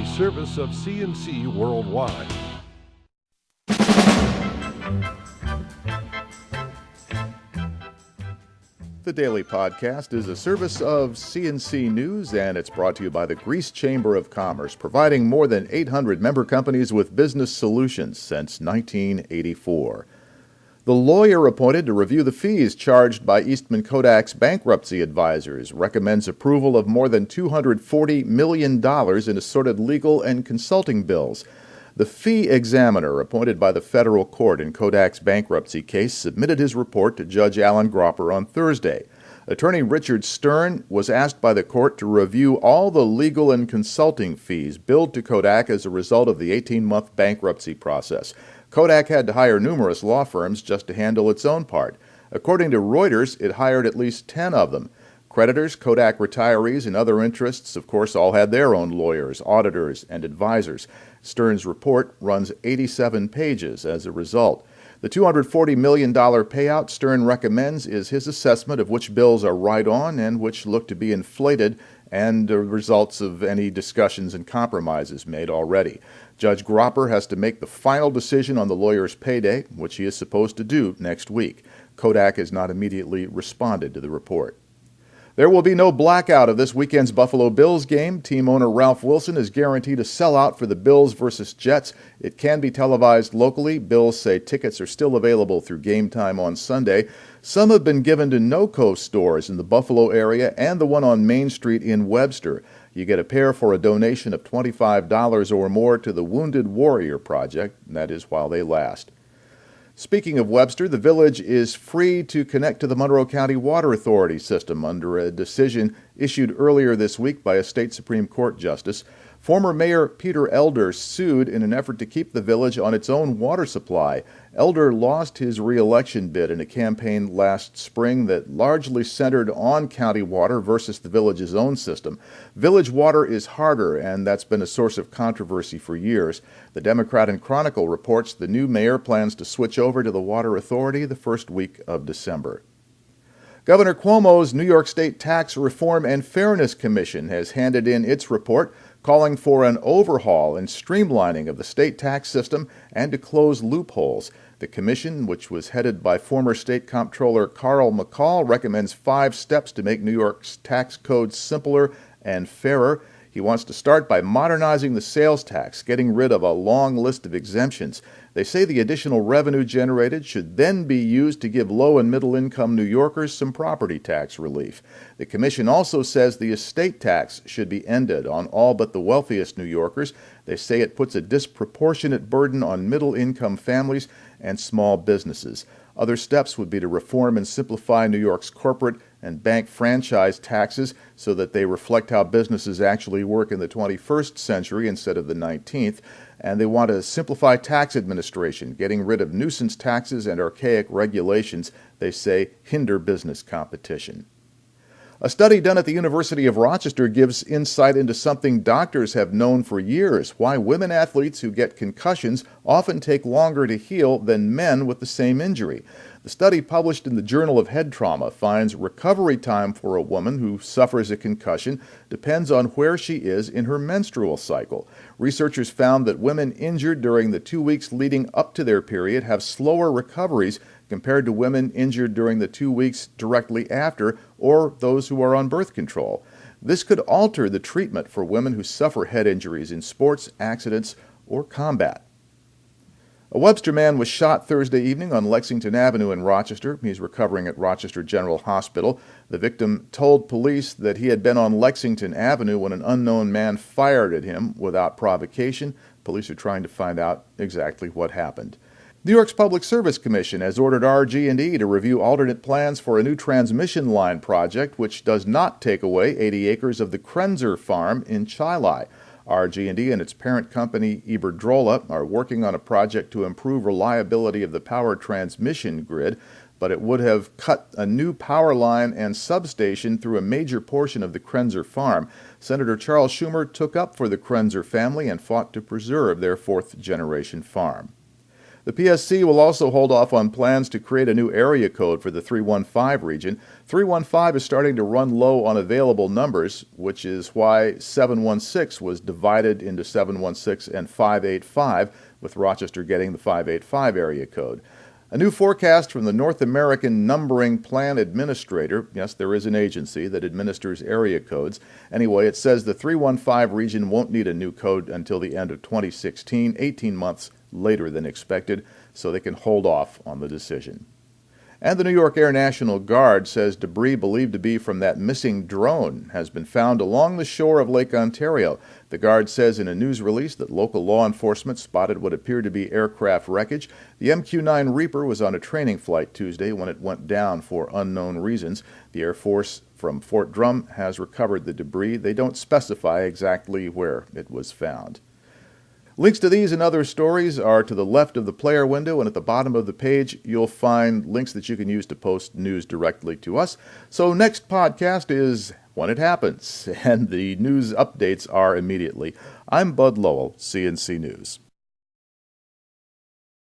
a service of CNC Worldwide. The Daily Podcast is a service of CNC News, and it's brought to you by the Greece Chamber of Commerce, providing more than 800 member companies with business solutions since 1984. The lawyer appointed to review the fees charged by Eastman Kodak's bankruptcy advisors recommends approval of more than $240 million in assorted legal and consulting bills. The fee examiner appointed by the federal court in Kodak's bankruptcy case submitted his report to Judge Alan Gropper on Thursday. Attorney Richard Stern was asked by the court to review all the legal and consulting fees billed to Kodak as a result of the 18-month bankruptcy process. Kodak had to hire numerous law firms just to handle its own part. According to Reuters, it hired at least 10 of them. Creditors, Kodak retirees, and other interests, of course, all had their own lawyers, auditors, and advisors. Stern's report runs 87 pages as a result. The $240 million payout Stern recommends is his assessment of which bills are right on and which look to be inflated, and the results of any discussions and compromises made already. Judge Gropper has to make the final decision on the lawyer's payday, which he is supposed to do next week. Kodak has not immediately responded to the report. There will be no blackout of this weekend's Buffalo Bills game. Team owner Ralph Wilson is guaranteed a sellout for the Bills versus Jets. It can be televised locally. Bills say tickets are still available through game time on Sunday. Some have been given to NoCo stores in the Buffalo area and the one on Main Street in Webster. You get a pair for a donation of $25 or more to the Wounded Warrior Project. That is while they last. Speaking of Webster, the village is free to connect to the Monroe County Water Authority system under a decision issued earlier this week by a state Supreme Court justice. Former Mayor Peter Elder sued in an effort to keep the village on its own water supply. Elder lost his re-election bid in a campaign last spring that largely centered on county water versus the village's own system. Village water is harder, and that's been a source of controversy for years. The Democrat and Chronicle reports the new mayor plans to switch over to the Water Authority the first week of December. Governor Cuomo's New York State Tax Reform and Fairness Commission has handed in its report calling for an overhaul and streamlining of the state tax system and to close loopholes. The commission, which was headed by former state comptroller Carl McCall, recommends 5 steps to make New York's tax code simpler and fairer. He wants to start by modernizing the sales tax, getting rid of a long list of exemptions. They say the additional revenue generated should then be used to give low and middle income New Yorkers some property tax relief. The commission also says the estate tax should be ended on all but the wealthiest New Yorkers. They say it puts a disproportionate burden on middle income families and small businesses. Other steps would be to reform and simplify New York's corporate and bank franchise taxes so that they reflect how businesses actually work in the 21st century instead of the 19th. And they want to simplify tax administration, getting rid of nuisance taxes and archaic regulations they say hinder business competition. A study done at the University of Rochester gives insight into something doctors have known for years: why women athletes who get concussions often take longer to heal than men with the same injury. The study, published in the Journal of Head Trauma, finds recovery time for a woman who suffers a concussion depends on where she is in her menstrual cycle. Researchers found that women injured during the 2 weeks leading up to their period have slower recoveries compared to women injured during the 2 weeks directly after, or those who are on birth control. This could alter the treatment for women who suffer head injuries in sports, accidents, or combat. A Webster man was shot Thursday evening on Lexington Avenue in Rochester. He's recovering at Rochester General Hospital. The victim told police that he had been on Lexington Avenue when an unknown man fired at him without provocation. Police are trying to find out exactly what happened. New York's Public Service Commission has ordered RG&E to review alternate plans for a new transmission line project which does not take away 80 acres of the Krenzer farm in Chilai. RG&E and its parent company Iberdrola are working on a project to improve reliability of the power transmission grid, but it would have cut a new power line and substation through a major portion of the Krenzer farm. Senator Charles Schumer took up for the Krenzer family and fought to preserve their fourth-generation farm. The PSC will also hold off on plans to create a new area code for the 315 region. 315 is starting to run low on available numbers, which is why 716 was divided into 716 and 585, with Rochester getting the 585 area code. A new forecast from the North American Numbering Plan Administrator. Yes, there is an agency that administers area codes. Anyway, it says the 315 region won't need a new code until the end of 2016, 18 months later than expected, so they can hold off on the decision. And the New York Air National Guard says debris believed to be from that missing drone has been found along the shore of Lake Ontario. The Guard says in a news release that local law enforcement spotted what appeared to be aircraft wreckage. The MQ-9 Reaper was on a training flight Tuesday when it went down for unknown reasons. The Air Force from Fort Drum has recovered the debris. They don't specify exactly where it was found. Links to these and other stories are to the left of the player window, and at the bottom of the page you'll find links that you can use to post news directly to us. So next podcast is when it happens, and the news updates are immediately. I'm Bud Lowell, CNC News.